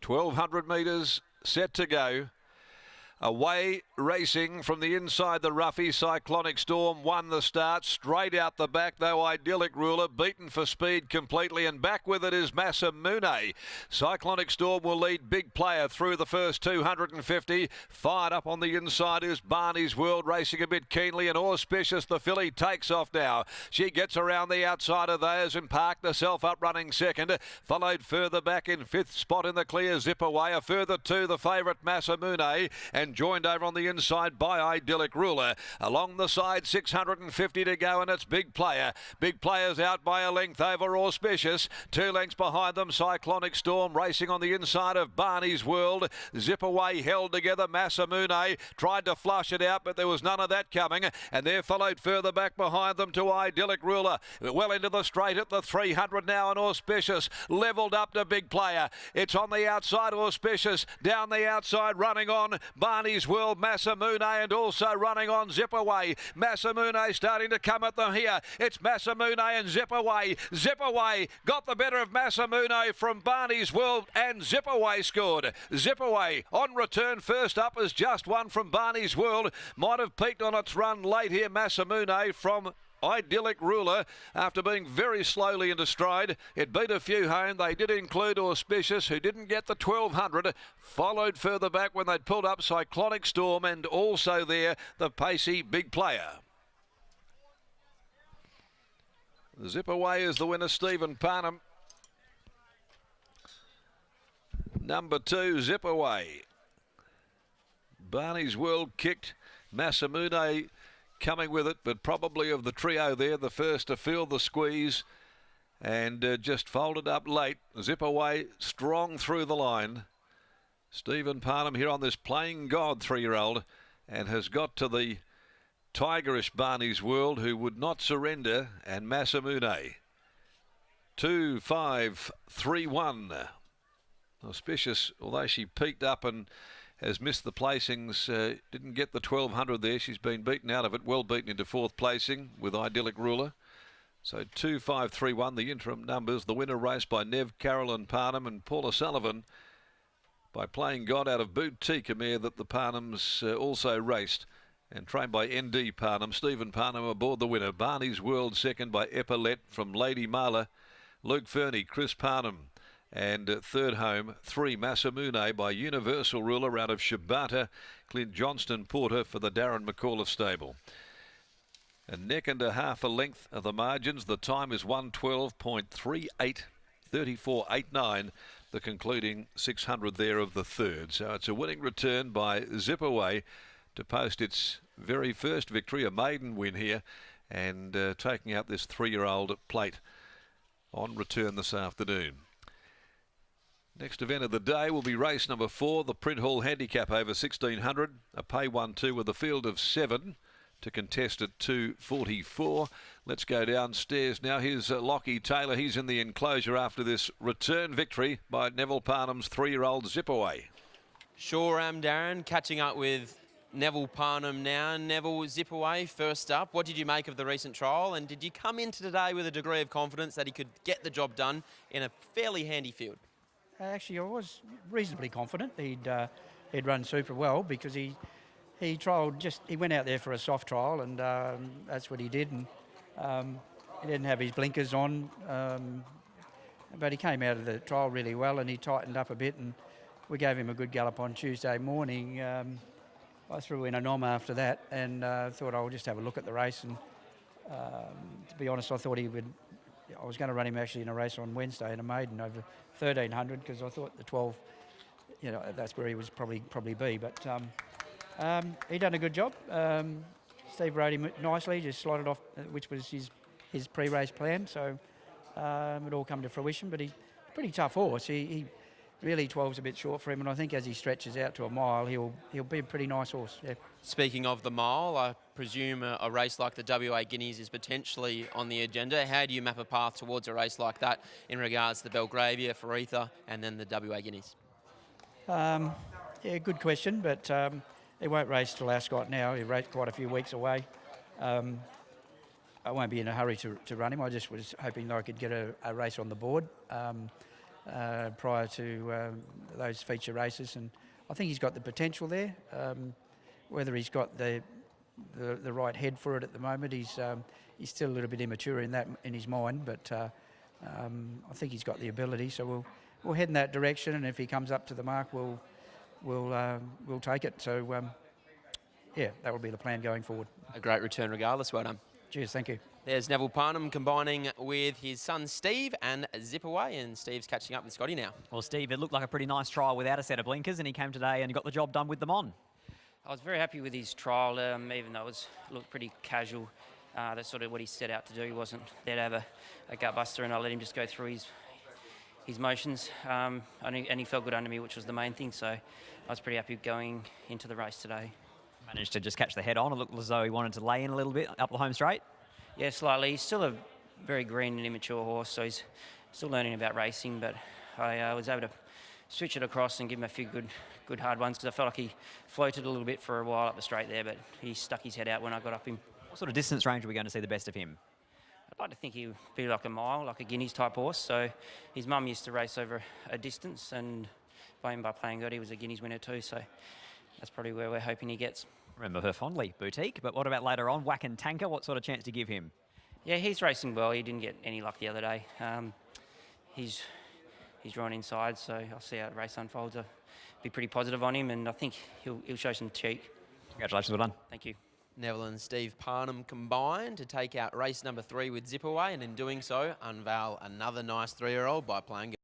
1,200 metres set to go. Away racing from the inside, the roughie. Cyclonic Storm won the start. Straight out the back, though, Idyllic Ruler beaten for speed completely, and back with it is Massamune. Cyclonic Storm will lead Big Player through the first 250. Fired up on the inside is Barney's World, racing a bit keenly, and Auspicious, the filly, takes off now. She gets around the outside of those and parked herself up running second. Followed further back in fifth spot in the clear, ZIPAWAY. A further two, the favourite Massamune, and joined over on the inside by Idyllic Ruler. Along the side, 650 to go, and it's Big Player. Big Player's out by a length over Auspicious. 2 lengths behind them, Cyclonic Storm racing on the inside of Barney's World. ZIPAWAY held together. Massamune tried to flush it out, but there was none of that coming, and there followed further back behind them to Idyllic Ruler. Well into the straight at the 300 now, and Auspicious levelled up to Big Player. It's on the outside, Auspicious down the outside, running on Barney's World, Massamune, and also running on ZIPAWAY. Massamune starting to come at them here. It's Massamune and ZIPAWAY. ZIPAWAY got the better of Massamune from Barney's World, and ZIPAWAY scored. ZIPAWAY on return first up as just one from Barney's World. Might have peaked on its run late here, Massamune from Idyllic Ruler, after being very slowly into stride. It beat a few home. They did include Auspicious, who didn't get the 1,200. Followed further back when they'd pulled up Cyclonic Storm, and also there the pacey Big Player. ZIPAWAY is the winner, Stephen Parnham. Number 2, ZIPAWAY. Barney's World kicked. Massamune coming with it, but probably of the trio there, the first to feel the squeeze, and just folded up late. ZIPAWAY strong through the line. Stephen Parnham here on this Playing God 3-year-old, and has got to the tigerish Barney's World, who would not surrender, and Massamune. 2, 5, 3, 1. Auspicious, although she peaked up and has missed the placings, didn't get the 1,200 there. She's been beaten out of it, well beaten into 4th placing with Idyllic Ruler. So 2, 5, 3, 1, the interim numbers. The winner raced by Nev, Carolyn Parnham and Paula Sullivan, by Playing God out of Boutique, a mare that the Parnhams also raced, and trained by ND Parnham. Stephen Parnham aboard the winner. Barney's World second by Epaulette from Lady Marla. Luke Fernie, Chris Parnham. And third home, 3, Massamune by Universal Ruler out of Shibata. Clint Johnston Porter for the Darren McAuliffe stable. A neck and a half a length of the margins. The time is 1:12.38, 34.89. The concluding 600 there of the third. So it's a winning return by ZIPAWAY to post its very first victory, a maiden win here, and taking out this 3-year-old plate on return this afternoon. Next event of the day will be race number 4, the Print Hall Handicap over 1,600. A pay 1-2 with a field of 7 to contest at 2:44. Let's go downstairs now. Here's Lockie Taylor. He's in the enclosure after this return victory by Neville Parnham's 3-year-old ZIPAWAY. Sure am, Darren. Catching up with Neville Parnham now. Neville, ZIPAWAY first up. What did you make of the recent trial, and did you come into today with a degree of confidence that he could get the job done in a fairly handy field? Actually, I was reasonably confident he'd run super well, because he trialled he went out there for a soft trial, and that's what he did. And he didn't have his blinkers on, but he came out of the trial really well, and he tightened up a bit, and we gave him a good gallop on Tuesday morning. I threw in a nom after that, and thought I'll just have a look at the race. And to be honest, I thought I was going to run him actually in a race on Wednesday in a maiden over 1,300, because I thought the 12, that's where he was probably be. But he done a good job. Steve rode him nicely, just slotted off, which was his pre-race plan. So it all come to fruition. But he's a pretty tough horse. He really 12's a bit short for him, and I think as he stretches out to a mile, he'll be a pretty nice horse. Yeah. Speaking of the mile, I presume a race like the WA Guineas is potentially on the agenda. How do you map a path towards a race like that in regards to Belgravia, Faritha, and then the WA Guineas? Yeah, good question, but he won't race till Ascot now. He raced quite a few weeks away. I won't be in a hurry to run him. I just was hoping that I could get a race on the board. prior to those feature races, and I think he's got the potential there. Whether he's got the right head for it at the moment, he's still a little bit immature in that in his mind, but I think he's got the ability. So we'll head in that direction, and if he comes up to the mark, we'll take it. So yeah, that will be the plan going forward. A great return regardless. Well done. Cheers, thank you. There's Neville Parnham combining with his son Steve and ZIPAWAY, and Steve's catching up with Scotty now. Well, Steve, it looked like a pretty nice trial without a set of blinkers, and he came today and got the job done with them on. I was very happy with his trial, even though it looked pretty casual. That's sort of what he set out to do. He wasn't there to have a gut buster, and I let him just go through his motions. And he felt good under me, which was the main thing. So I was pretty happy going into the race today. Managed to just catch the head on. It looked as though he wanted to lay in a little bit up the home straight. Yeah, slightly. He's still a very green and immature horse, so he's still learning about racing. But I was able to switch it across and give him a few good hard ones, because I felt like he floated a little bit for a while up the straight there, but he stuck his head out when I got up him. What sort of distance range are we going to see the best of him? I'd like to think he would be like a mile, like a Guineas type horse. So his mum used to race over a distance, and by playing good, he was a Guineas winner too. So that's probably where we're hoping he gets. Remember her fondly, Boutique. But what about later on, Whack and Tanker? What sort of chance do you give him? Yeah, he's racing well. He didn't get any luck the other day. He's drawn inside, so I'll see how the race unfolds. I'll be pretty positive on him, and I think he'll show some cheek. Congratulations, well done. Thank you. Neville and Steve Parnham combined to take out race number 3 with ZIPAWAY, and in doing so, unveil another nice 3-year-old by playing good.